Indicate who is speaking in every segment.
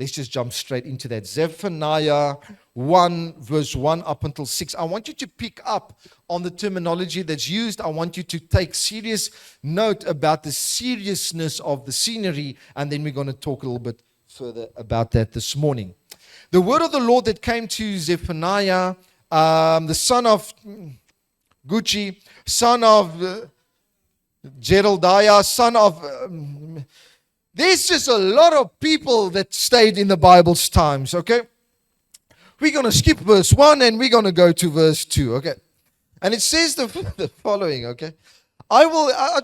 Speaker 1: let's just jump straight into that. Zephaniah 1, verse 1 up until 6. I want you to pick up on the terminology that's used. I want you to take serious note about the seriousness of the scenery, and then we're going to talk a little bit further about that this morning. The word of the Lord that came to Zephaniah, the son of Gucci, son of Geraldiah, son of... there's just a lot of people that stayed in the Bible's times, okay? We're going to skip verse 1 and we're going to go to verse 2, okay? And it says the following, okay? I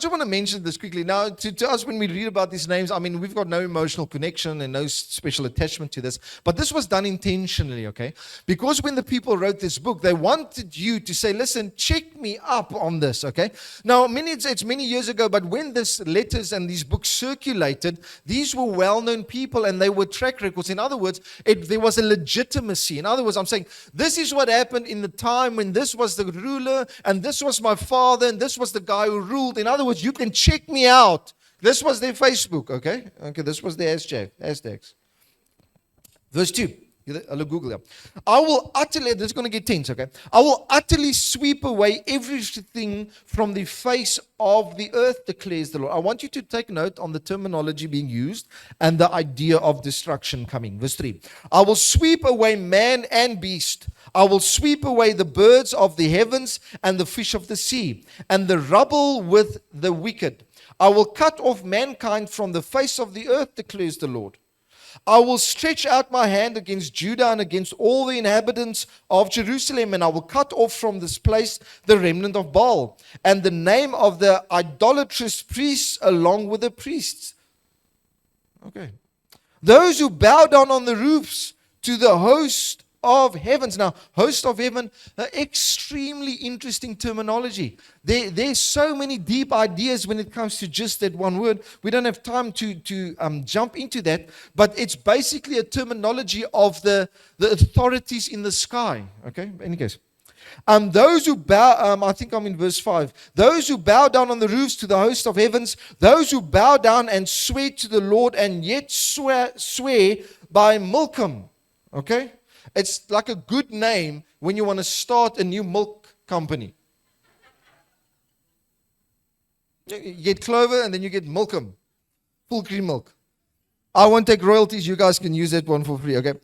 Speaker 1: just want to mention this quickly. Now, to us, when we read about these names, I mean, we've got no emotional connection and no special attachment to this. But this was done intentionally, okay? Because when the people wrote this book, they wanted you to say, listen, check me up on this, okay? Now, it's many years ago, but when these letters and these books circulated, these were well-known people and they were track records. In other words, there was a legitimacy. In other words, I'm saying, this is what happened in the time when this was the ruler and this was my father and this was the guy who ruled. In other words, you can check me out. This was their Facebook, okay? Okay, this was their hashtags. Verse 2. I'll Google it. I will utterly, this is going to get tense, okay? I will utterly sweep away everything from the face of the earth, declares the Lord. I want you to take note on the terminology being used and the idea of destruction coming. Verse 3. I will sweep away man and beast. I will sweep away the birds of the heavens and the fish of the sea, and the rubble with the wicked. I will cut off mankind from the face of the earth, declares the Lord. I will stretch out my hand against Judah and against all the inhabitants of Jerusalem, and I will cut off from this place the remnant of Baal, and the name of the idolatrous priests along with the priests. Okay. Those who bow down on the roofs to the host of heavens. Now, host of heaven, extremely interesting terminology. There's so many deep ideas when it comes to just that one word. We don't have time to jump into that, but it's basically a terminology of the authorities in the sky. Okay, in any case. Those who bow, I think I'm in verse 5. Those who bow down on the roofs to the host of heavens, those who bow down and swear to the Lord and yet swear by Milcom. Okay? It's like a good name when you want to start a new milk company. You get Clover and then you get Milcom. Full cream milk. I won't take royalties. You guys can use that one for free, okay?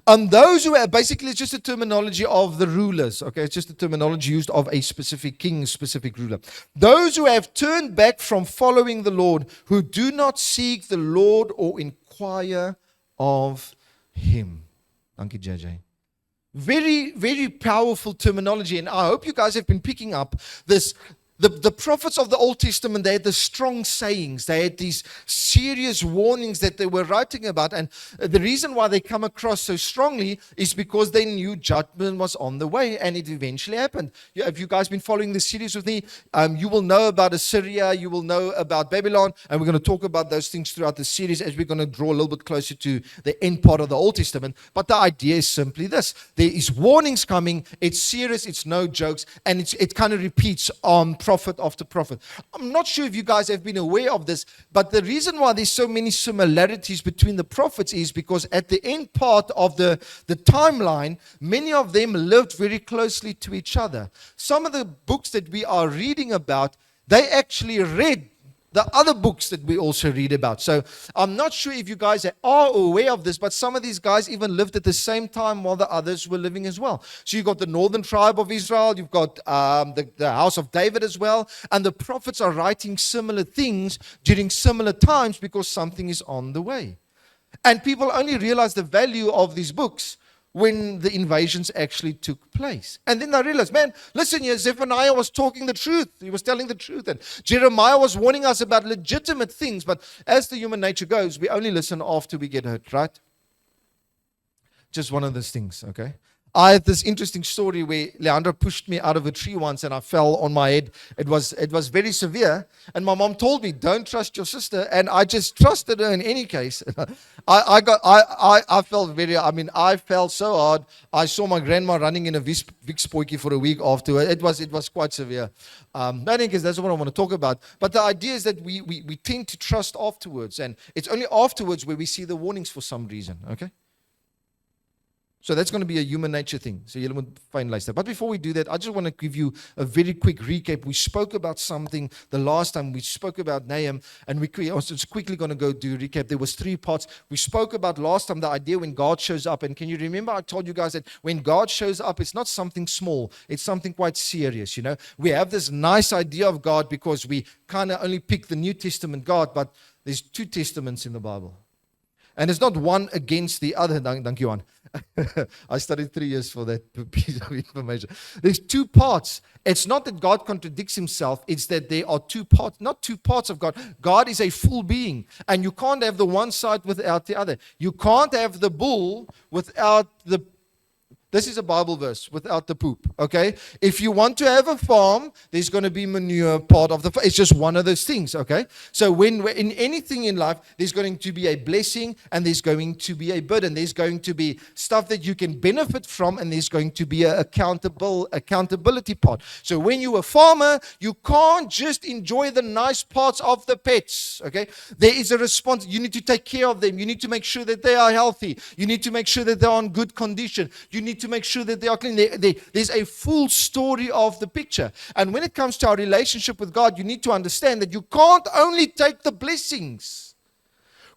Speaker 1: Those who are, basically, it's just a terminology of the rulers, okay? It's just a terminology used of a specific king, specific ruler. Those who have turned back from following the Lord, who do not seek the Lord or inquire of Him. Thank you, JJ. Very, very powerful terminology, and I hope you guys have been picking up this. The prophets of the Old Testament, they had the strong sayings. They had these serious warnings that they were writing about. And the reason why they come across so strongly is because they knew judgment was on the way, and it eventually happened. Have you guys been following this series with me? You will know about Assyria. You will know about Babylon. And we're going to talk about those things throughout the series as we're going to draw a little bit closer to the end part of the Old Testament. But the idea is simply this. There is warnings coming. It's serious. It's no jokes. And it kind of repeats on prophet after prophet. I'm not sure if you guys have been aware of this, but the reason why there's so many similarities between the prophets is because at the end part of the timeline, many of them lived very closely to each other. Some of the books that we are reading about, they actually read the other books that we also read about. So I'm not sure if you guys are aware of this, but some of these guys even lived at the same time while the others were living as well. So you've got the northern tribe of Israel, you've got the house of David as well, and the prophets are writing similar things during similar times because something is on the way. And people only realize the value of these books when the invasions actually took place. And then I realized, man, listen here, Zephaniah was talking the truth. He was telling the truth. And Jeremiah was warning us about legitimate things. But as the human nature goes, we only listen after we get hurt, right? Just one of those things, okay? I had this interesting story where Leandra pushed me out of a tree once and I fell on my head. It was very severe. And my mom told me, don't trust your sister. And I just trusted her in any case. I felt I fell so hard. I saw my grandma running in a Vicks Potjie for a week after. It was quite severe. But in case, that's what I want to talk about. But the idea is that we tend to trust afterwards. And it's only afterwards where we see the warnings for some reason. Okay? So that's going to be a human nature thing. So you'll find later. But before we do that, I just want to give you a very quick recap. We spoke about something the last time. We spoke about Nahum, and I was just quickly going to go do a recap. There was 3 parts. We spoke about last time the idea when God shows up. And can you remember I told you guys that when God shows up, it's not something small. It's something quite serious, you know. We have this nice idea of God because we kind of only pick the New Testament God, but there's 2 testaments in the Bible. And it's not one against the other. Thank you, Juan. I studied 3 years for that piece of information. There's 2 parts. It's not that God contradicts himself. It's that there are 2 parts, not 2 parts of God. God is a full being. And you can't have the one side without the other. You can't have the bull without the This is a Bible verse, without the poop, okay? If you want to have a farm, there's going to be manure part of the farm. It's just one of those things, okay? So when we're in anything in life, there's going to be a blessing and there's going to be a burden. There's going to be stuff that you can benefit from and there's going to be an accountability part. So when you're a farmer, you can't just enjoy the nice parts of the pets, okay? There is a response. You need to take care of them. You need to make sure that they are healthy. You need to make sure that they're in good condition. You need to make sure that they are clean. There's a full story of the picture. And when it comes to our relationship with God, you need to understand that you can't only take the blessings.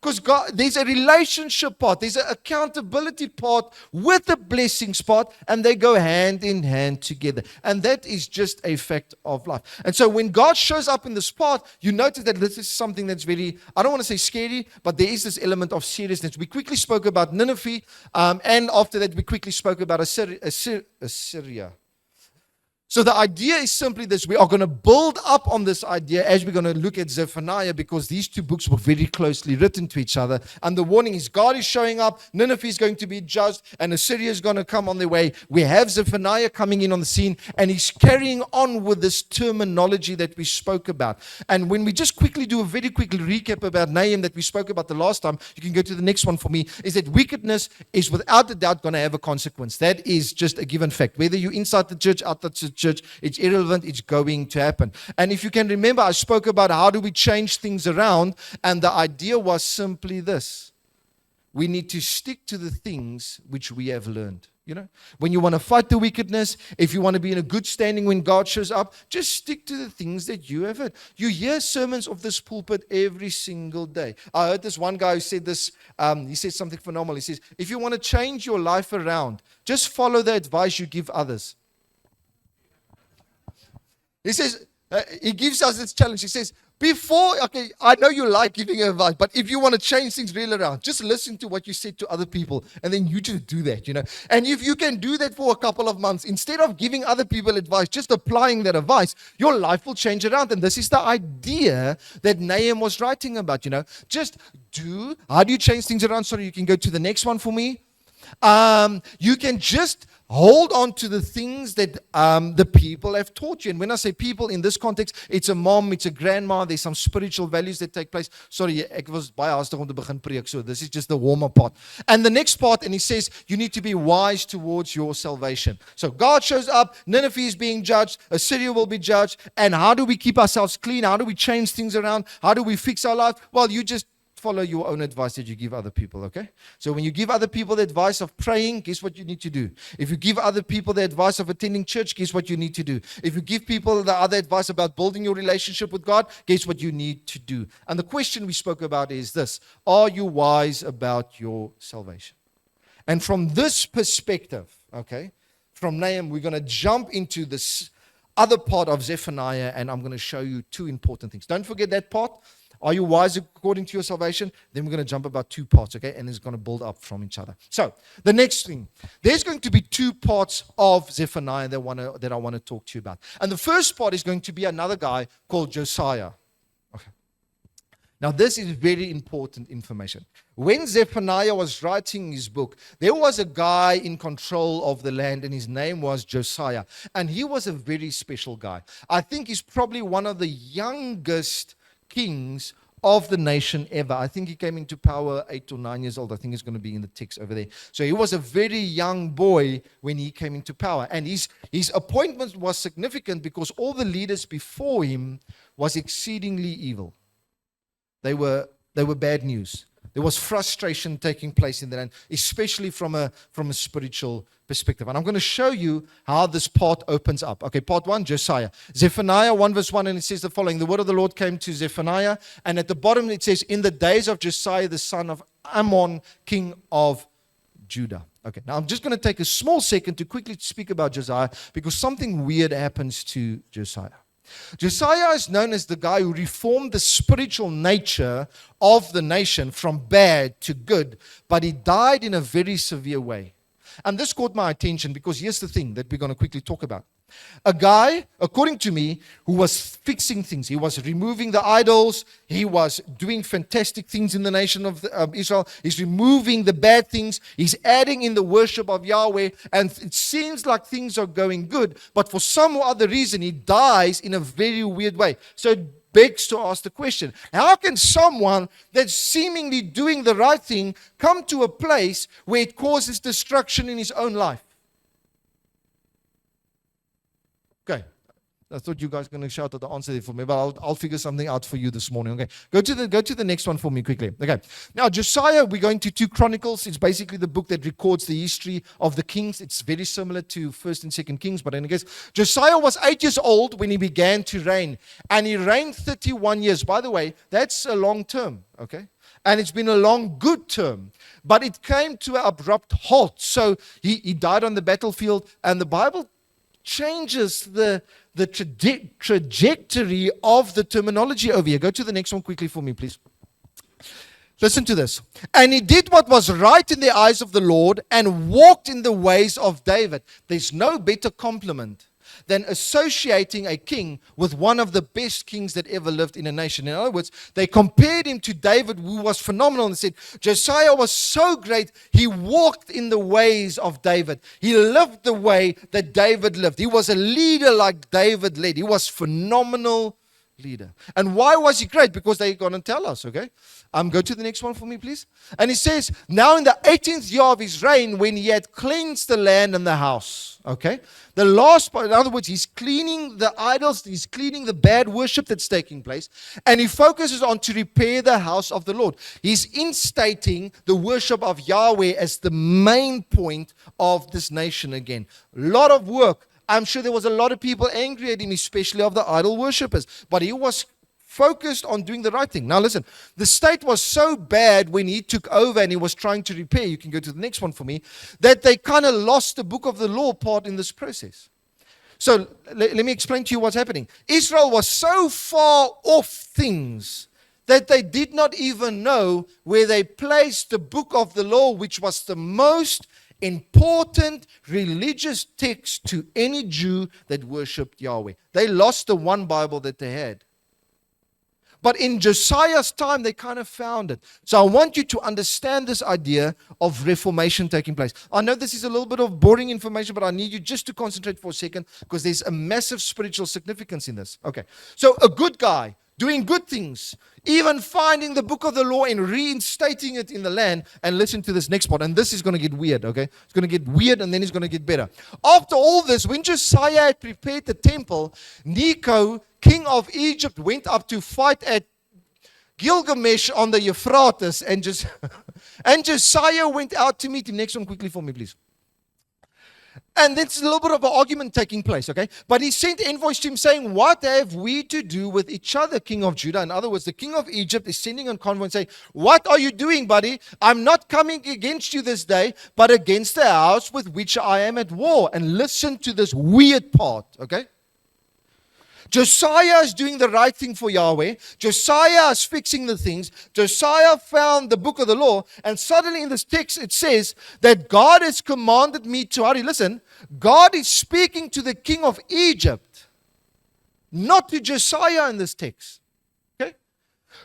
Speaker 1: Because God, there's a relationship part, there's an accountability part with the blessings part, and they go hand in hand together. And that is just a fact of life. And so when God shows up in this part, you notice that this is something that's very, I don't want to say scary, but there is this element of seriousness. We quickly spoke about Nineveh, and after that we quickly spoke about Assyria. So the idea is simply this. We are going to build up on this idea as we're going to look at Zephaniah, because these 2 books were very closely written to each other. And the warning is God is showing up, Nineveh is going to be judged, and Assyria is going to come on their way. We have Zephaniah coming in on the scene, and he's carrying on with this terminology that we spoke about. And when we just quickly do a very quick recap about Nahum that we spoke about the last time, you can go to the next one for me, is that wickedness is without a doubt going to have a consequence. That is just a given fact. Whether you're inside the church, outside the church, it's irrelevant, it's going to happen. And if you can remember, I spoke about how do we change things around, and the idea was simply this. We need to stick to the things which we have learned. You know, when you want to fight the wickedness, if you want to be in a good standing when God shows up, just stick to the things that you have heard. You hear sermons of this pulpit every single day. I heard this one guy who said this, he said something phenomenal. He says, if you want to change your life around, just follow the advice you give others. He says, he gives us this challenge. He says, I know you like giving advice, but if you want to change things real around, just listen to what you said to other people, and then you just do that, you know. And if you can do that for a couple of months, instead of giving other people advice, just applying that advice, your life will change around. And this is the idea that Nahum was writing about, you know. How do you change things around? Sorry, you can go to the next one for me. You can just hold on to the things that the people have taught you. And when I say people in this context, it's a mom, it's a grandma, there's some spiritual values that take place. Sorry, ek was baie haastig om te begin preek, so this is just the warm-up part. And the next part, and he says, you need to be wise towards your salvation. So God shows up, Nineveh is being judged, Assyria will be judged, and how do we keep ourselves clean? How do we change things around? How do we fix our life? Well, you just follow your own advice that you give other people, okay? So when you give other people the advice of praying, guess what you need to do? If you give other people the advice of attending church, guess what you need to do? If you give people the other advice about building your relationship with God, guess what you need to do? And the question we spoke about is this: are you wise about your salvation? And from this perspective, okay, from Nahum, we're going to jump into this other part of Zephaniah, and I'm going to show you 2 important things. Don't forget that part. Are you wise according to your salvation? Then we're going to jump about 2 parts, okay? And it's going to build up from each other. So, the next thing. There's going to be 2 parts of Zephaniah that I want to talk to you about. And the first part is going to be another guy called Josiah. Okay. Now, this is very important information. When Zephaniah was writing his book, there was a guy in control of the land, and his name was Josiah. And he was a very special guy. I think he's probably one of the youngest kings of the nation ever. I think he came into power 8 or 9 years old. I think it's going to be in the text over there. So he was a very young boy when he came into power. And his appointment was significant because all the leaders before him was exceedingly evil. They were bad news. There was frustration taking place in the land, especially from a spiritual perspective. And I'm going to show you how this part opens up. Okay, part 1, Josiah. Zephaniah 1 verse 1, and it says the following. The word of the Lord came to Zephaniah, and at the bottom it says, in the days of Josiah, the son of Ammon, king of Judah. Okay, now I'm just going to take a small second to quickly speak about Josiah, because something weird happens to Josiah. Josiah is known as the guy who reformed the spiritual nature of the nation from bad to good, but he died in a very severe way. And this caught my attention because here's the thing that we're going to quickly talk about. A guy, according to me, who was fixing things. He was removing the idols. He was doing fantastic things in the nation of Israel. He's removing the bad things. He's adding in the worship of Yahweh. And it seems like things are going good. But for some other reason, he dies in a very weird way. So it begs to ask the question, how can someone that's seemingly doing the right thing come to a place where it causes destruction in his own life? Okay, I thought you guys were going to shout out the answer there for me, but I'll figure something out for you this morning. Okay, go to the next one for me quickly. Okay, now Josiah, we're going to 2 Chronicles. It's basically the book that records the history of the kings. It's very similar to 1st and 2nd Kings, but in case, Josiah was 8 years old when he began to reign, and he reigned 31 years. By the way, that's a long term. Okay. And it's been a long, good term. But it came to an abrupt halt. So he died on the battlefield, and the Bible changes the trajectory of the terminology over here. Go to the next one quickly for me, please. Listen to this. And he did what was right in the eyes of the Lord and walked in the ways of David. There's no better compliment than associating a king with one of the best kings that ever lived in a nation. In other words, they compared him to David, who was phenomenal, and said, Josiah was so great, he walked in the ways of David. He lived the way that David lived. He was a leader like David led. He was phenomenal leader. And why was he great? Because they're going to tell us, okay? Go to the next one for me, please. And he says, now in the 18th year of his reign, when he had cleansed the land and the house, okay? The last part, in other words, he's cleaning the idols, he's cleaning the bad worship that's taking place, and he focuses on to repair the house of the Lord. He's instating the worship of Yahweh as the main point of this nation again. A lot of work. I'm sure there was a lot of people angry at him, especially of the idol worshippers. But he was focused on doing the right thing. Now listen, the state was so bad when he took over and he was trying to repair, you can go to the next one for me, that they kind of lost the book of the law part in this process. So let me explain to you what's happening. Israel was so far off things that they did not even know where they placed the book of the law, which was the most important religious text to any Jew that worshipped Yahweh. They lost the one Bible that they had. But in Josiah's time, they kind of found it. So I want you to understand this idea of reformation taking place. I know this is a little bit of boring information, but I need you just to concentrate for a second because there's a massive spiritual significance in this. Okay, so a good guy doing good things, even finding the book of the law and reinstating it in the land. And listen to this next part, and this is going to get weird, okay? It's going to get weird, and then it's going to get better. After all this, when Josiah had prepared the temple, Necho, king of Egypt, went up to fight at Gilgamesh on the Euphrates, and Josiah went out to meet him. Next one quickly for me, please. And there's a little bit of an argument taking place, okay? But he sent envoys to him saying, what have we to do with each other, king of Judah? In other words, the king of Egypt is sending a convoy and saying, what are you doing, buddy? I'm not coming against you this day, but against the house with which I am at war. And listen to this weird part, okay? Josiah is doing the right thing for Yahweh. Josiah is fixing the things. Josiah found the book of the law. And suddenly in this text it says that God has commanded me to, hurry, listen, God is speaking to the king of Egypt, not to Josiah in this text. Okay?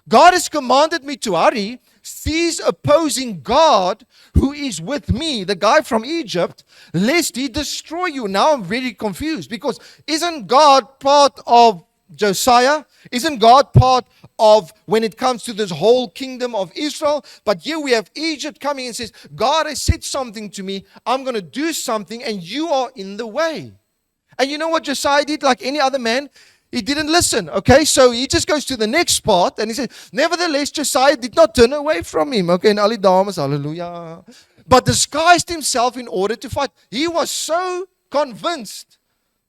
Speaker 1: God has commanded me to hurry. Cease opposing God who is with me, the guy from Egypt, lest he destroy you. Now I'm very confused, because isn't God part of Josiah? Isn't God part of when it comes to this whole kingdom of Israel? But here we have Egypt coming and says, God has said something to me. I'm going to do something and you are in the way. And you know what Josiah did like any other man? He didn't listen, okay? So he just goes to the next part and he said, nevertheless, Josiah did not turn away from him. Okay, and Ali dames, hallelujah. But disguised himself in order to fight. He was so convinced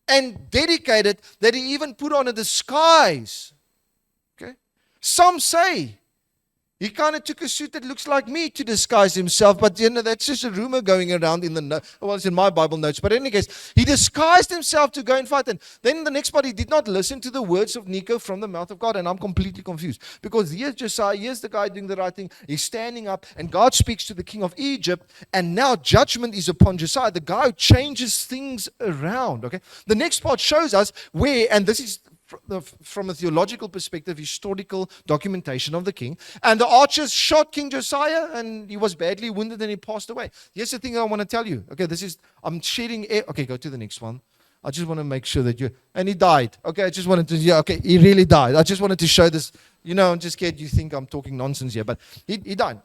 Speaker 1: and dedicated that he even put on a disguise. Okay? Some say he kind of took a suit that looks like me to disguise himself, but that's just a rumor going around in the it's in my Bible notes. But in any case, he disguised himself to go and fight. And then the next part, he did not listen to the words of Necho from the mouth of God. And I'm completely confused, because here's Josiah, here's the guy doing the right thing. He's standing up, and God speaks to the king of Egypt, and now judgment is upon Josiah, the guy who changes things around. Okay, the next part shows us where, and this is from a theological perspective, historical documentation of the king. And the archers shot King Josiah, and he was badly wounded, and he passed away. Here's the thing I want to tell you. Okay, I'm sharing. Okay, go to the next one. I just want to make sure that and he died. Okay, I just wanted to, okay, he really died. I just wanted to show this. I'm just scared you think I'm talking nonsense here, but he died.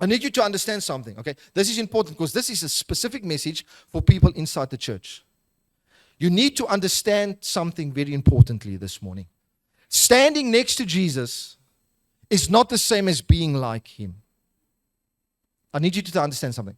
Speaker 1: I need you to understand something, okay? This is important, because this is a specific message for people inside the church. You need to understand something very importantly this morning. Standing next to Jesus is not the same as being like him. I need you to understand something.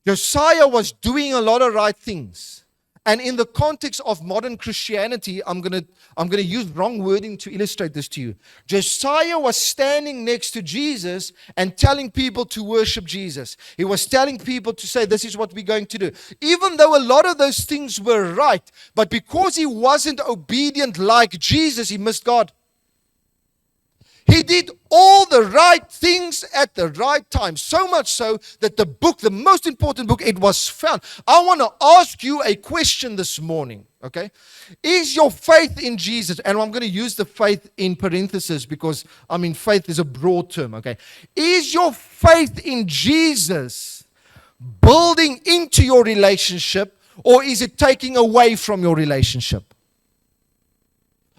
Speaker 1: Josiah was doing a lot of right things. And in the context of modern Christianity, I'm going to use wrong wording to illustrate this to you. Josiah was standing next to Jesus and telling people to worship Jesus. He was telling people to say, this is what we're going to do. Even though a lot of those things were right, but because he wasn't obedient like Jesus, he missed God. He did all the right things at the right time. So much so that the book, the most important book, it was found. I want to ask you a question this morning, okay? Is your faith in Jesus, and I'm going to use the faith in parentheses because, faith is a broad term, okay? Is your faith in Jesus building into your relationship, or is it taking away from your relationship?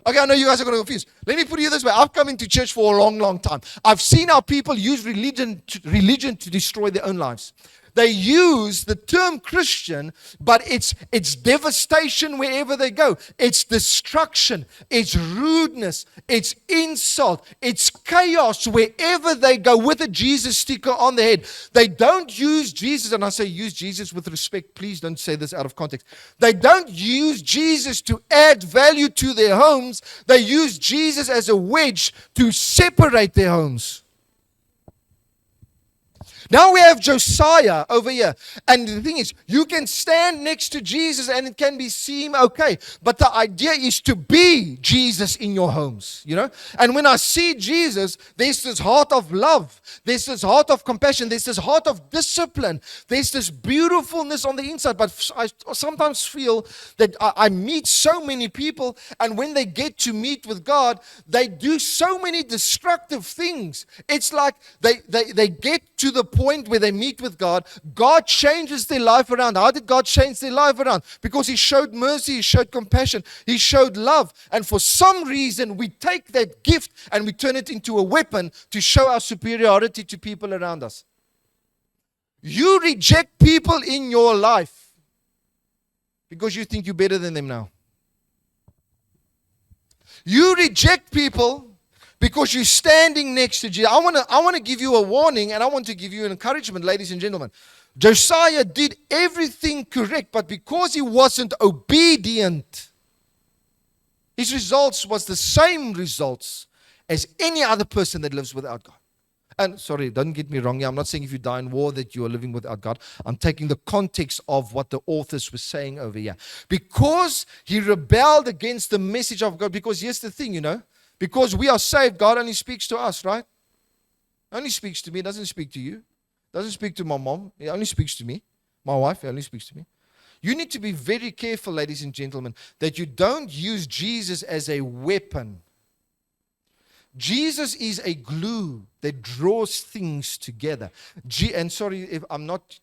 Speaker 1: Okay, I know you guys are going to be confused. Let me put it this way. I've come into church for a long, long time. I've seen how people use religion to destroy their own lives. They use the term Christian, but it's devastation wherever they go. It's destruction. It's rudeness. It's insult. It's chaos wherever they go with a Jesus sticker on their head. They don't use Jesus, and I say use Jesus with respect. Please don't say this out of context. They don't use Jesus to add value to their homes. They use Jesus as a wedge to separate their homes. Now we have Josiah over here. And the thing is, you can stand next to Jesus and it can seem okay. But the idea is to be Jesus in your homes, And when I see Jesus, there's this heart of love. There's this heart of compassion. There's this heart of discipline. There's this beautifulness on the inside. But I sometimes feel that I meet so many people, and when they get to meet with God, they do so many destructive things. It's like they get to the point where they meet with God. God changes their life around. How did God change their life around? Because He showed mercy, He showed compassion, He showed love. And for some reason, we take that gift and we turn it into a weapon to show our superiority to people around us. You reject people in your life because you think you're better than them now. You reject people because you're standing next to Jesus. I want to give you a warning, and I want to give you an encouragement, ladies and gentlemen. Josiah did everything correct, but because he wasn't obedient, his results was the same results as any other person that lives without God. And sorry, don't get me wrong here. I'm not saying if you die in war that you are living without God. I'm taking the context of what the authors were saying over here. Because he rebelled against the message of God. Because here's the thing, because we are saved, God only speaks to us, right? Only speaks to me, doesn't speak to you. Doesn't speak to my mom, He only speaks to me. My wife, He only speaks to me. You need to be very careful, ladies and gentlemen, that you don't use Jesus as a weapon. Jesus is a glue that draws things together. And sorry if I'm not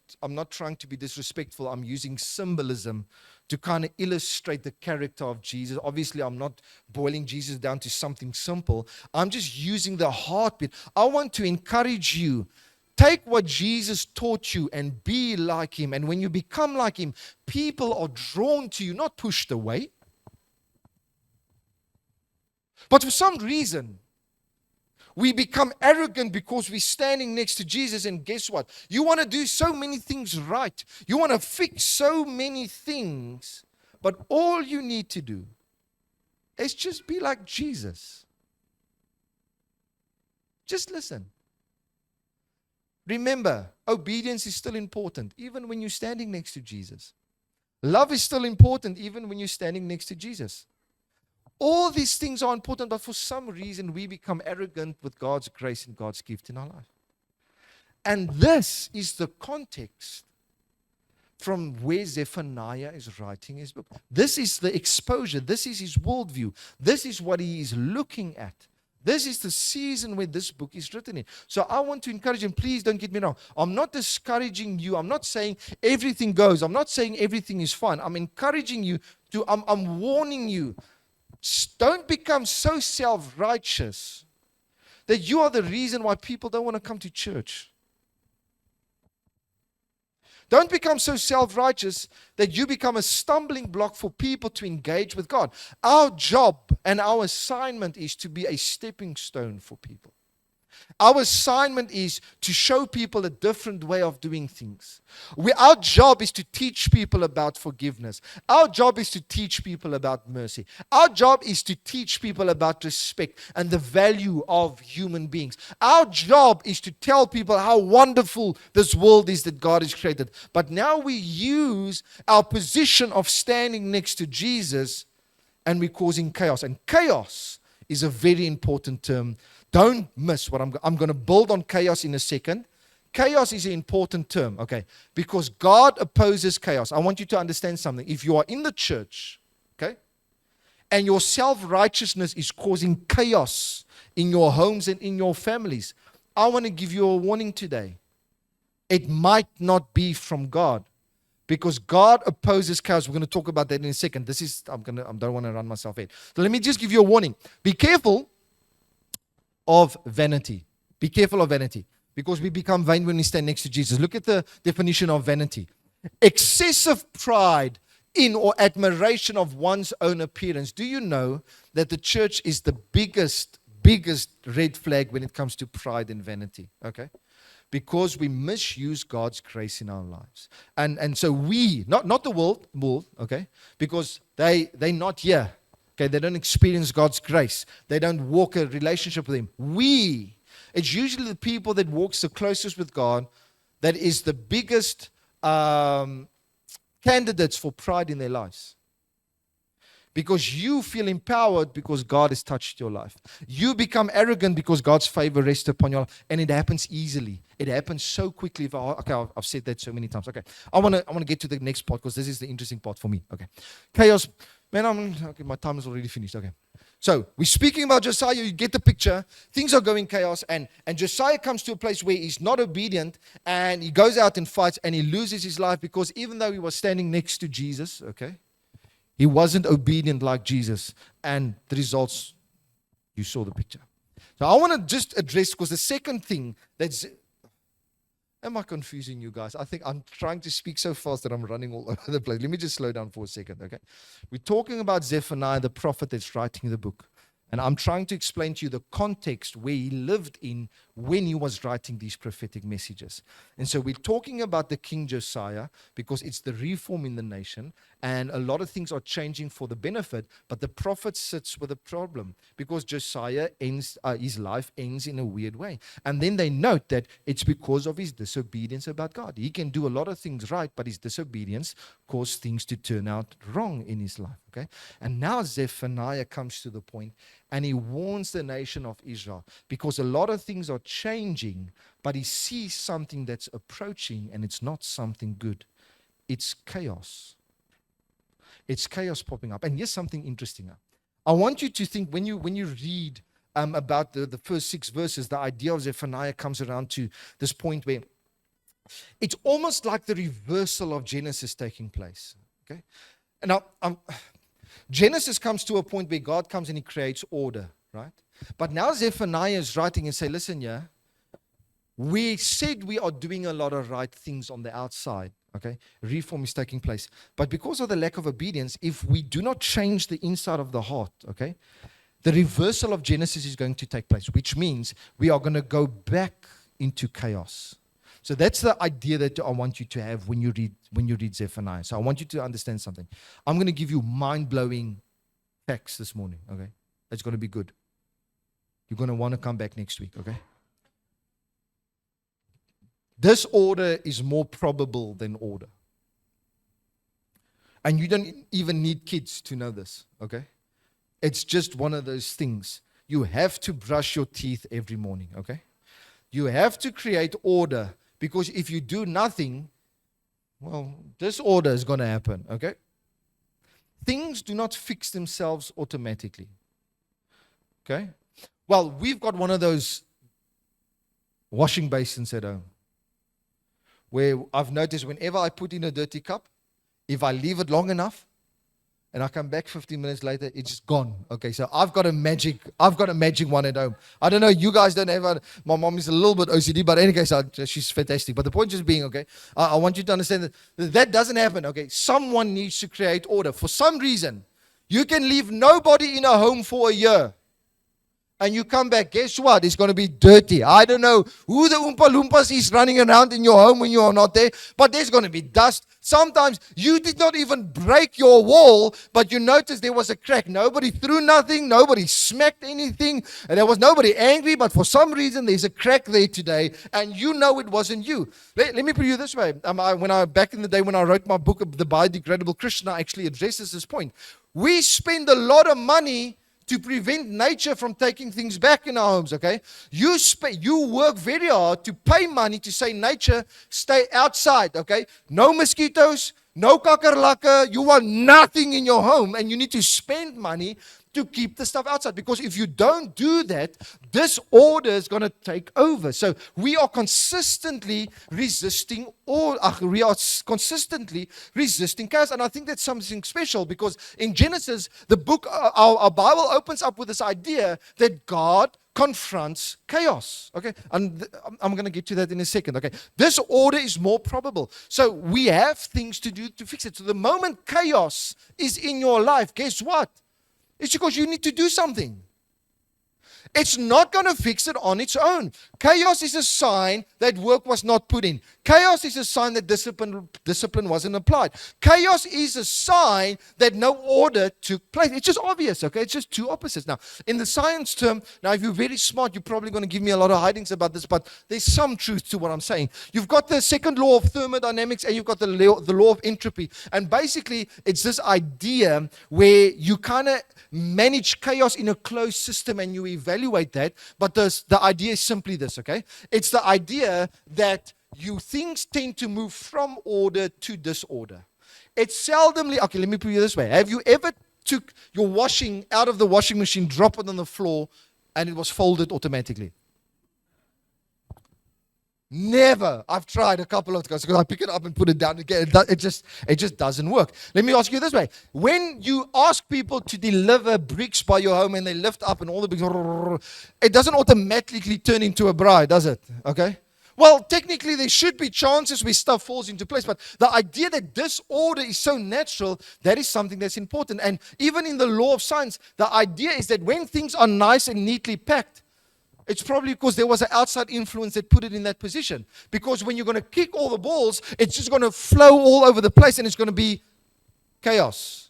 Speaker 1: trying to be disrespectful. I'm using symbolism to kind of illustrate the character of Jesus. Obviously, I'm not boiling Jesus down to something simple. I'm just using the heartbeat. I want to encourage you. Take what Jesus taught you and be like him. And when you become like him, people are drawn to you, not pushed away. But for some reason, we become arrogant because we're standing next to Jesus. And guess what? You want to do so many things right. You want to fix so many things. But all you need to do is just be like Jesus. Just listen. Remember, obedience is still important, even when you're standing next to Jesus. Love is still important, even when you're standing next to Jesus. All these things are important, but for some reason we become arrogant with God's grace and God's gift in our life. And this is the context from where Zephaniah is writing his book. This is the exposure. This is his worldview. This is what he is looking at. This is the season where this book is written in. So I want to encourage him. Please don't get me wrong. I'm not discouraging you. I'm not saying everything goes. I'm not saying everything is fine. I'm encouraging you to, I'm warning you. Don't become so self-righteous that you are the reason why people don't want to come to church. Don't become so self-righteous that you become a stumbling block for people to engage with God. Our job and our assignment is to be a stepping stone for people. Our assignment is to show people a different way of doing things. Our job is to teach people about forgiveness. Our job is to teach people about mercy. Our job is to teach people about respect and the value of human beings. Our job is to tell people how wonderful this world is that God has created. But now we use our position of standing next to Jesus and we're causing chaos. And chaos is a very important term. Don't miss what I'm going to build on chaos in a second. Chaos is an important term, okay? Because God opposes chaos. I want you to understand something. If you are in the church, okay, and your self-righteousness is causing chaos in your homes and in your families, I want to give you a warning today. It might not be from God. Because God opposes chaos. We're going to talk about that in a second. I don't want to run myself in. So let me just give you a warning. Be careful of vanity. Be careful of vanity. Because we become vain when we stand next to Jesus. Look at the definition of vanity. Excessive pride in or admiration of one's own appearance. Do you know that the church is the biggest red flag when it comes to pride and vanity? Okay? Because we misuse God's grace in our lives. And so we, not the world, okay? Because they're not here. Okay, they don't experience God's grace. They don't walk a relationship with Him. It's usually the people that walks the closest with God that is the biggest candidates for pride in their lives. Because you feel empowered because God has touched your life. You become arrogant because God's favor rests upon your life. And it happens easily. It happens so quickly. I've said that so many times. Okay, I want to get to the next part because this is the interesting part for me. Okay, chaos. Man, my time is already finished. Okay. So we're speaking about Josiah. You get the picture. Things are going chaos. And Josiah comes to a place where he's not obedient. And he goes out and fights. And he loses his life because even though he was standing next to Jesus, okay, he wasn't obedient like Jesus. And the results, you saw the picture. So I want to just address, because the second thing that's... Am I confusing you guys? I think I'm trying to speak so fast that I'm running all over the place. Let me just slow down for a second, okay? We're talking about Zephaniah, the prophet that's writing the book. And I'm trying to explain to you the context where he lived in when he was writing these prophetic messages. And so we're talking about the King Josiah because it's the reform in the nation. And a lot of things are changing for the benefit. But the prophet sits with a problem because Josiah ends, his life ends in a weird way. And then they note that it's because of his disobedience about God. He can do a lot of things right, but his disobedience caused things to turn out wrong in his life. Okay? And now Zephaniah comes to the point and he warns the nation of Israel because a lot of things are changing, but he sees something that's approaching and it's not something good. It's chaos. It's chaos popping up. And here's something interesting. I want you to think when you read about the first 6 verses, the idea of Zephaniah comes around to this point where it's almost like the reversal of Genesis taking place. Okay? And now, Genesis comes to a point where God comes and He creates order, right? But now Zephaniah is writing and say, listen, yeah, we said we are doing a lot of right things on the outside. Okay, reform is taking place. But because of the lack of obedience, if we do not change the inside of the heart, okay, the reversal of Genesis is going to take place, which means we are going to go back into chaos. So that's the idea that I want you to have when you read Zephaniah. So I want you to understand something. I'm going to give you mind-blowing facts this morning, okay? It's going to be good. You're going to want to come back next week, okay? Disorder is more probable than order. And you don't even need kids to know this, okay? It's just one of those things. You have to brush your teeth every morning, okay? You have to create order, because if you do nothing, well, disorder is going to happen, okay? Things do not fix themselves automatically, okay? Well, we've got one of those washing basins at home, where I've noticed whenever I put in a dirty cup, if I leave it long enough, and I come back 15 minutes later, it's just gone. Okay, so I've got a magic one at home. I don't know, you guys don't have one. My mom is a little bit OCD, but in any case, she's fantastic. But the point just being, okay, I want you to understand that doesn't happen, okay? Someone needs to create order. For some reason, you can leave nobody in a home for a year, and you come back, guess what? It's going to be dirty. I don't know who the Oompa Loompas is running around in your home when you are not there, but there's going to be dust. Sometimes you did not even break your wall, but you noticed there was a crack. Nobody threw nothing. Nobody smacked anything. And there was nobody angry, but for some reason there's a crack there today, and you know it wasn't you. Let me put it this way. Back in the day when I wrote my book, The Biodegradable Christian, I actually addresses this point. We spend a lot of money to prevent nature from taking things back in our homes, okay? You work very hard to pay money to say, nature, stay outside, okay? No mosquitoes, no kakerlakke. You want nothing in your home, and you need to spend money to keep the stuff outside. Because if you don't do that, disorder is going to take over. So we are consistently resisting chaos. And I think that's something special, because in Genesis, the book, our Bible opens up with this idea that God confronts chaos. Okay, and I'm going to get to that in a second. Okay, disorder is more probable. So we have things to do to fix it. So the moment chaos is in your life, guess what? It's because you need to do something. It's not going to fix it on its own. Chaos is a sign that work was not put in. Chaos is a sign that discipline wasn't applied. Chaos is a sign that no order took place. It's just obvious, okay? It's just two opposites. Now, in the science term, now if you're very smart, you're probably going to give me a lot of hidings about this, but there's some truth to what I'm saying. You've got the second law of thermodynamics, and you've got the law of entropy. And basically, it's this idea where you kind of manage chaos in a closed system and you evaluate that. But the idea is simply this, okay? It's the idea that things tend to move from order to disorder. It's seldomly, okay, let me put it this way. Have you ever took your washing out of the washing machine, drop it on the floor, and it was folded automatically? Never. I've tried a couple of times because I pick it up and put it down again. It just doesn't work. Let me ask you this way. When you ask people to deliver bricks by your home and they lift up and all the bricks, it doesn't automatically turn into a bride, does it? Okay? Well, technically there should be chances where stuff falls into place, but the idea that disorder is so natural, that is something that's important. And even in the law of science, the idea is that when things are nice and neatly packed, it's probably because there was an outside influence that put it in that position. Because when you're going to kick all the balls, it's just going to flow all over the place and it's going to be chaos.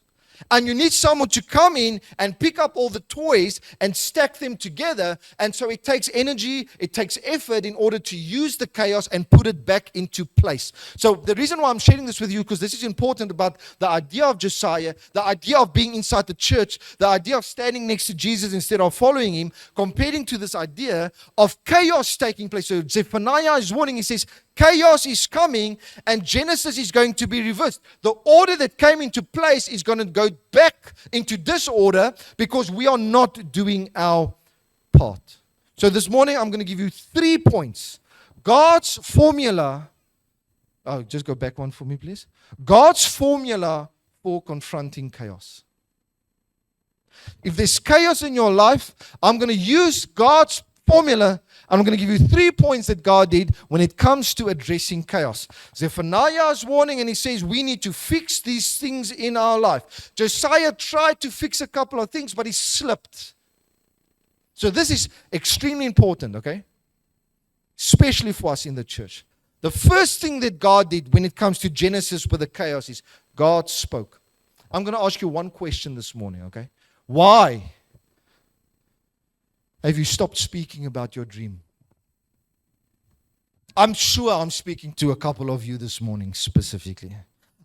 Speaker 1: And you need someone to come in and pick up all the toys and stack them together. And so it takes energy, it takes effort in order to use the chaos and put it back into place. So the reason why I'm sharing this with you, because this is important about the idea of Josiah, the idea of being inside the church, the idea of standing next to Jesus instead of following him, comparing to this idea of chaos taking place. So Zephaniah is warning, he says, chaos is coming and Genesis is going to be reversed. The order that came into place is going to go back into disorder because we are not doing our part. So this morning, I'm going to give you 3 points. God's formula. Oh, just go back one for me, please. God's formula for confronting chaos. If there's chaos in your life, I'm going to use God's formula. I'm going to give you 3 points that God did when it comes to addressing chaos. Zephaniah is warning, and he says we need to fix these things in our life. Josiah tried to fix a couple of things, but he slipped. So this is extremely important, okay? Especially for us in the church. The first thing that God did when it comes to Genesis with the chaos is God spoke. I'm going to ask you one question this morning, okay? Why have you stopped speaking about your dream? I'm sure I'm speaking to a couple of you this morning specifically.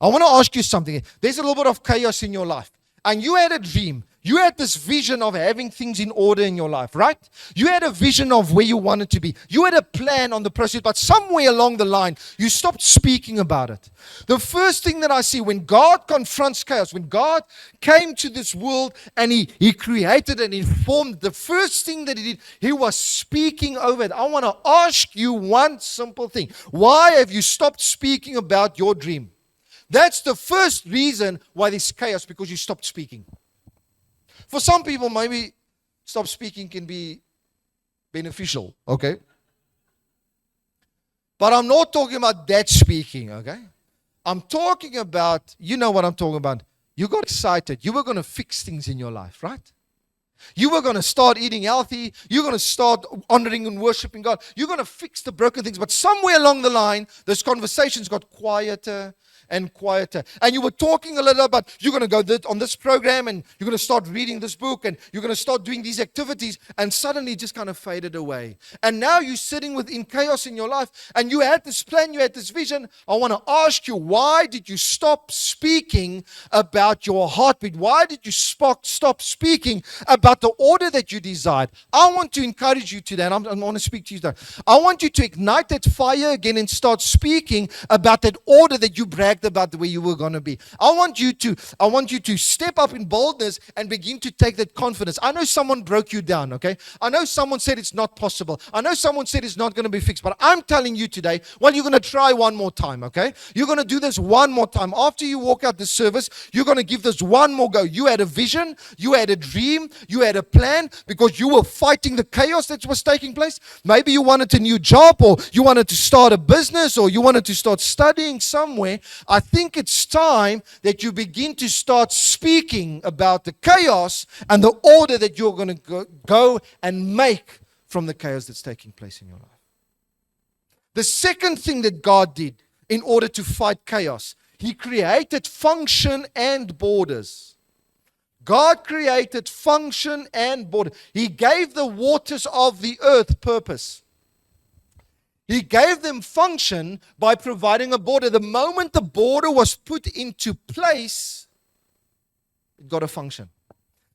Speaker 1: I want to ask you something. There's a little bit of chaos in your life. And you had a dream. You had this vision of having things in order in your life, right? You had a vision of where you wanted to be. You had a plan on the process, but somewhere along the line, you stopped speaking about it. The first thing that I see when God confronts chaos, when God came to this world and He created and informed, the first thing that He did, He was speaking over it. I want to ask you one simple thing. Why have you stopped speaking about your dream? That's the first reason why there's chaos, because you stopped speaking. For some people, maybe stop speaking can be beneficial, okay? But I'm not talking about that speaking, okay? I'm talking about, you know what I'm talking about. You got excited. You were going to fix things in your life, right? You were going to start eating healthy. You're going to start honoring and worshiping God. You're going to fix the broken things. But somewhere along the line, those conversations got quieter and quieter. And you were talking a little about, you're going to go on this program and you're going to start reading this book and you're going to start doing these activities, and suddenly it just kind of faded away. And now you're sitting within chaos in your life, and you had this plan, you had this vision. I want to ask you, why did you stop speaking about your heartbeat? Why did you stop speaking about the order that you desired? I want to encourage you today, and I want to speak to you today. I want you to ignite that fire again and start speaking about that order that you bragged about, the way you were going to be. I want you to step up in boldness and begin to take that confidence. I know someone broke you down, okay? I know someone said it's not possible. I know someone said it's not going to be fixed, but I'm telling you today, well, you're going to try one more time, okay? You're going to do this one more time. After you walk out the service, you're going to give this one more go. You had a vision, you had a dream, you had a plan, because you were fighting the chaos that was taking place. Maybe you wanted a new job, or you wanted to start a business, or you wanted to start studying somewhere. I think it's time that you begin to start speaking about the chaos and the order that you're going to go and make from the chaos that's taking place in your life. The second thing that God did in order to fight chaos, He created function and borders. God created function and border. He gave the waters of the earth purpose. He gave them function by providing a border. The moment the border was put into place, it got a function.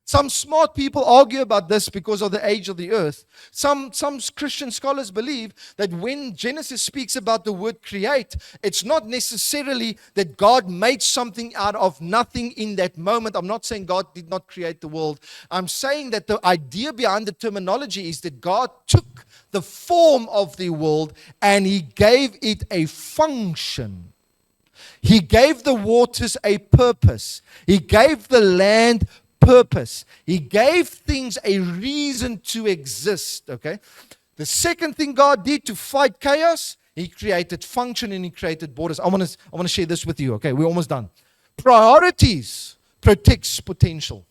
Speaker 1: Some smart people argue about this because of the age of the earth. Some Christian scholars believe that when Genesis speaks about the word create, it's not necessarily that God made something out of nothing in that moment. I'm not saying God did not create the world. I'm saying that the idea behind the terminology is that God took the form of the world and He gave it a function. He gave the waters a purpose. He gave the land purpose. He gave things a reason to exist, okay? The second thing God did to fight chaos, He created function and He created borders. I want to share this with you, okay? We're almost done. Priorities protects potential.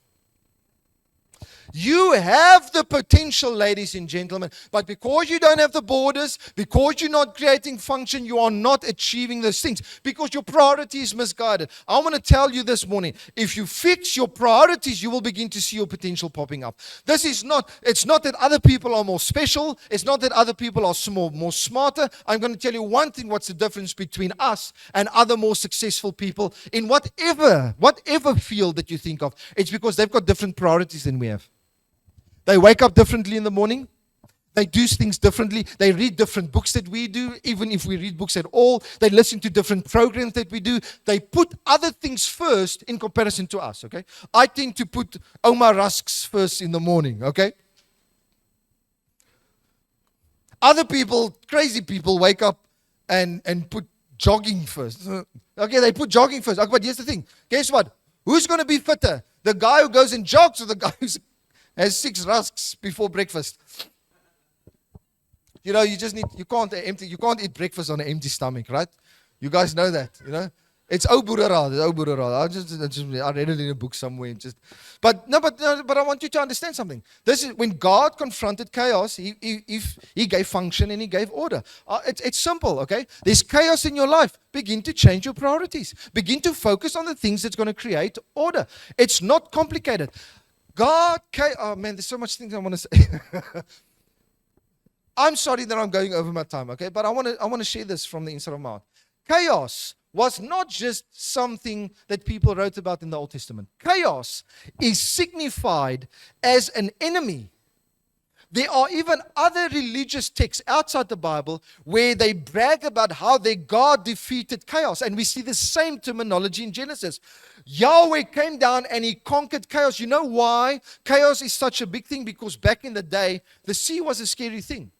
Speaker 1: You have the potential, ladies and gentlemen, but because you don't have the borders, because you're not creating function, you are not achieving those things, because your priority is misguided. I want to tell you this morning, if you fix your priorities, you will begin to see your potential popping up. It's not that other people are more special. It's not that other people are more smarter. I'm going to tell you one thing, what's the difference between us and other more successful people in whatever field that you think of. It's because they've got different priorities than we have. They wake up differently in the morning. They do things differently. They read different books that we do, even if we read books at all. They listen to different programs that we do. They put other things first in comparison to us, okay? I tend to put Oma Rusks first in the morning, okay? Other people, crazy people, wake up and put jogging first. Okay, they put jogging first. Okay, but here's the thing. Guess what? Who's going to be fitter? The guy who goes and jogs or the guy who has 6 rusks before breakfast? You know, you can't eat breakfast on an empty stomach, right? You guys know that, you know? It's Oburara. I read it in a book somewhere. But I want you to understand something. This is when God confronted chaos. He gave function and He gave order. It's simple, okay? There's chaos in your life. Begin to change your priorities. Begin to focus on the things that's going to create order. It's not complicated. Oh man, there's so much things I want to say. I'm sorry that I'm going over my time, okay? But I want to share this from the inside of my heart. Chaos was not just something that people wrote about in the Old Testament. Chaos is signified as an enemy. There are even other religious texts outside the Bible where they brag about how their God defeated chaos. And we see the same terminology in Genesis. Yahweh came down and He conquered chaos. You know why chaos is such a big thing? Because back in the day, the sea was a scary thing.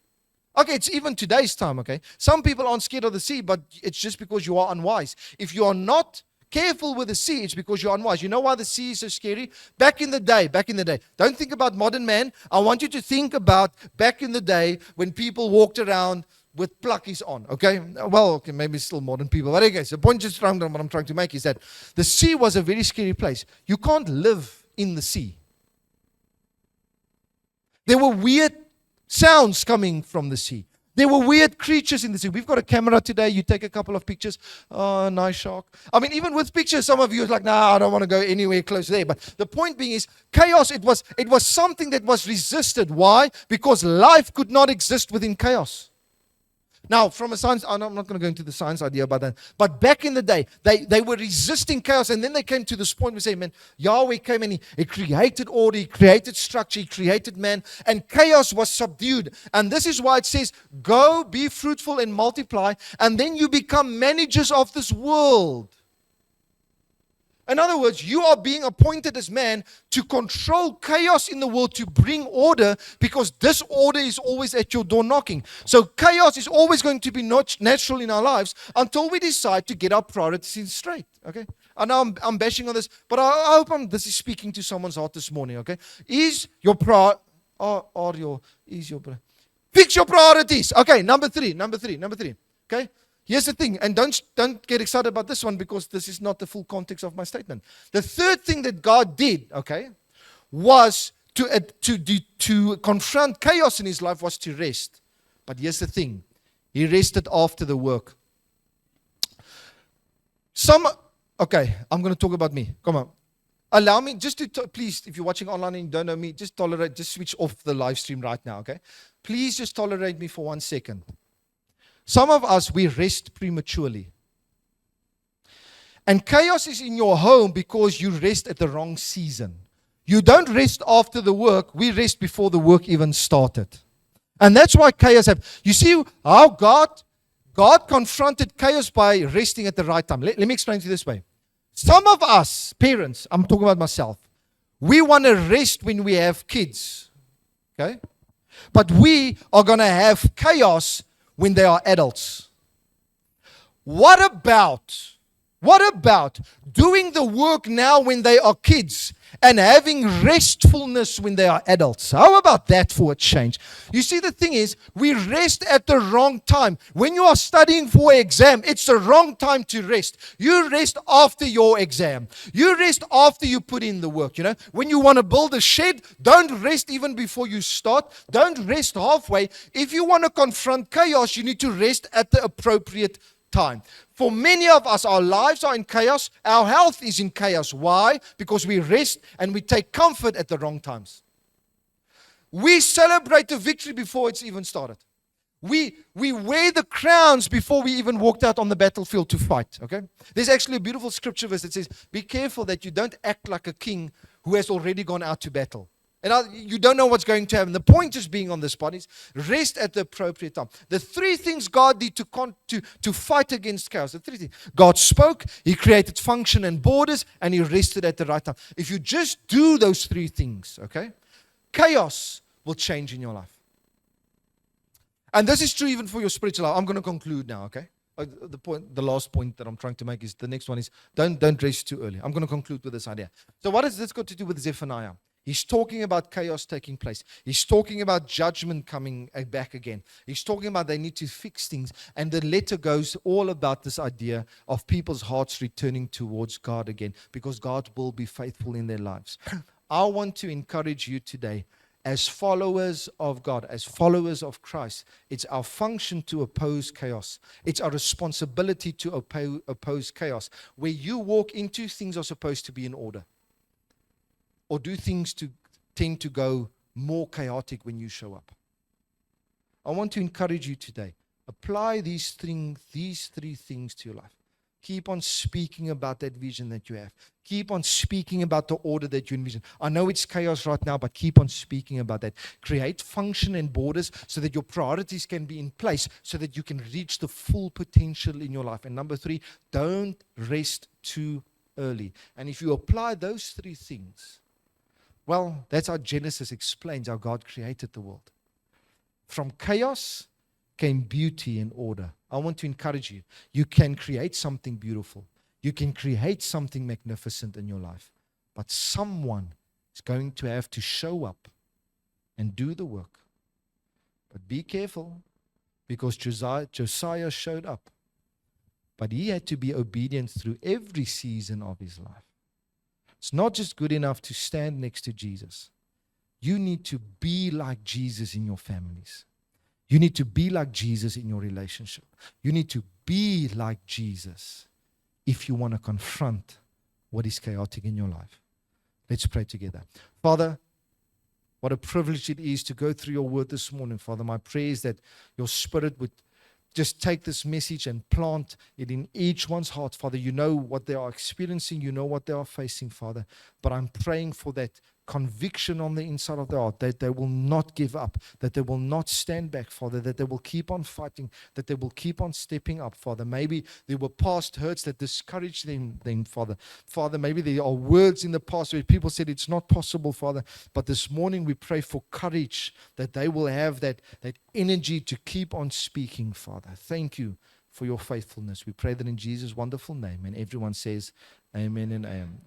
Speaker 1: Okay, it's even today's time, okay? Some people aren't scared of the sea, but it's just because you are unwise. If you are not careful with the sea, it's because you're unwise. You know why the sea is so scary? Back in the day. Don't think about modern man. I want you to think about back in the day when people walked around with plakkies on, okay? Well, okay, maybe still modern people. But okay, so the point just around what I'm trying to make is that the sea was a very scary place. You can't live in the sea. There were weird sounds coming from the sea. There were weird creatures in the sea. We've got a camera today. You take a couple of pictures. Oh, nice shark. I mean, even with pictures, some of you are like, nah, I don't want to go anywhere close there. But the point being is, chaos, it was something that was resisted. Why? Because life could not exist within chaos. Now, from a science, I'm not going to go into the science idea about that. But back in the day, they were resisting chaos. And then they came to this point where they say, man, Yahweh came and he created order, He created structure, He created man. And chaos was subdued. And this is why it says, go, be fruitful and multiply. And then you become managers of this world. In other words, you are being appointed as man to control chaos in the world, to bring order, because disorder is always at your door knocking. So chaos is always going to be not natural in our lives until we decide to get our priorities straight. Okay? I know I'm bashing on this, but I hope this is speaking to someone's heart this morning. Okay? Fix your priorities. Okay, number three. Okay? Here's the thing, and don't get excited about this one because this is not the full context of my statement. The third thing that God did, okay, was to confront chaos in His life was to rest. But here's the thing, He rested after the work. Okay, I'm going to talk about me. Come on. Allow me just to, please, if you're watching online and you don't know me, just switch off the live stream right now, okay? Please just tolerate me for 1 second. Some of us, we rest prematurely. And chaos is in your home because you rest at the wrong season. You don't rest after the work. We rest before the work even started. And that's why chaos happened. You see how God confronted chaos by resting at the right time. Let me explain to you this way. Some of us, parents, I'm talking about myself, we want to rest when we have kids. Okay? But we are going to have chaos when they are adults. What about doing the work now when they are kids and having restfulness when they are adults? How about that for a change? You see, the thing is, we rest at the wrong time. When you are studying for an exam, it's the wrong time to rest. You rest after your exam. You rest after you put in the work, you know. When you want to build a shed, don't rest even before you start. Don't rest halfway. If you want to confront chaos, you need to rest at the appropriate time. For many of us, our lives are in chaos. Our health is in chaos. Why? Because we rest and we take comfort at the wrong times. We celebrate the victory before it's even started. We wear the crowns before we even walked out on the battlefield to fight. Okay? There's actually a beautiful scripture verse that says, be careful that you don't act like a king who has already gone out to battle. And you don't know what's going to happen. The point is being on this spot is rest at the appropriate time. The three things God did to fight against chaos. The three things. God spoke, He created function and borders, and He rested at the right time. If you just do those three things, okay, chaos will change in your life. And this is true even for your spiritual life. I'm going to conclude now, okay? The last point that I'm trying to make is the next one is don't dress too early. I'm going to conclude with this idea. So what has this got to do with Zephaniah? He's talking about chaos taking place. He's talking about judgment coming back again. He's talking about they need to fix things. And the letter goes all about this idea of people's hearts returning towards God again, because God will be faithful in their lives. I want to encourage you today, as followers of God, as followers of Christ, it's our function to oppose chaos. It's our responsibility to oppose chaos. Where you walk into, things are supposed to be in order. Or do things to tend to go more chaotic when you show up? I want to encourage you today. Apply these three things to your life. Keep on speaking about that vision that you have. Keep on speaking about the order that you envision. I know it's chaos right now, but keep on speaking about that. Create function and borders so that your priorities can be in place so that you can reach the full potential in your life. And number 3, don't rest too early. And if you apply those 3 things, well, that's how Genesis explains how God created the world. From chaos came beauty and order. I want to encourage you. You can create something beautiful. You can create something magnificent in your life. But someone is going to have to show up and do the work. But be careful, because Josiah showed up. But he had to be obedient through every season of his life. It's not just good enough to stand next to Jesus. You need to be like Jesus in your families. You need to be like Jesus in your relationship. You need to be like Jesus if you want to confront what is chaotic in your life. Let's pray together. Father, what a privilege it is to go through your word this morning, Father. My prayer is that your Spirit would just take this message and plant it in each one's heart, Father. You know what they are experiencing. You know what they are facing, Father. But I'm praying for that conviction on the inside of their heart, that they will not give up, that they will not stand back, Father, that they will keep on fighting, that they will keep on stepping up, Father. Maybe there were past hurts that discouraged them, Father. Father, maybe there are words in the past where people said it's not possible, Father. But this morning we pray for courage, that they will have that energy to keep on speaking, Father. Thank you for your faithfulness. We pray that in Jesus' wonderful name. And everyone says, amen and amen.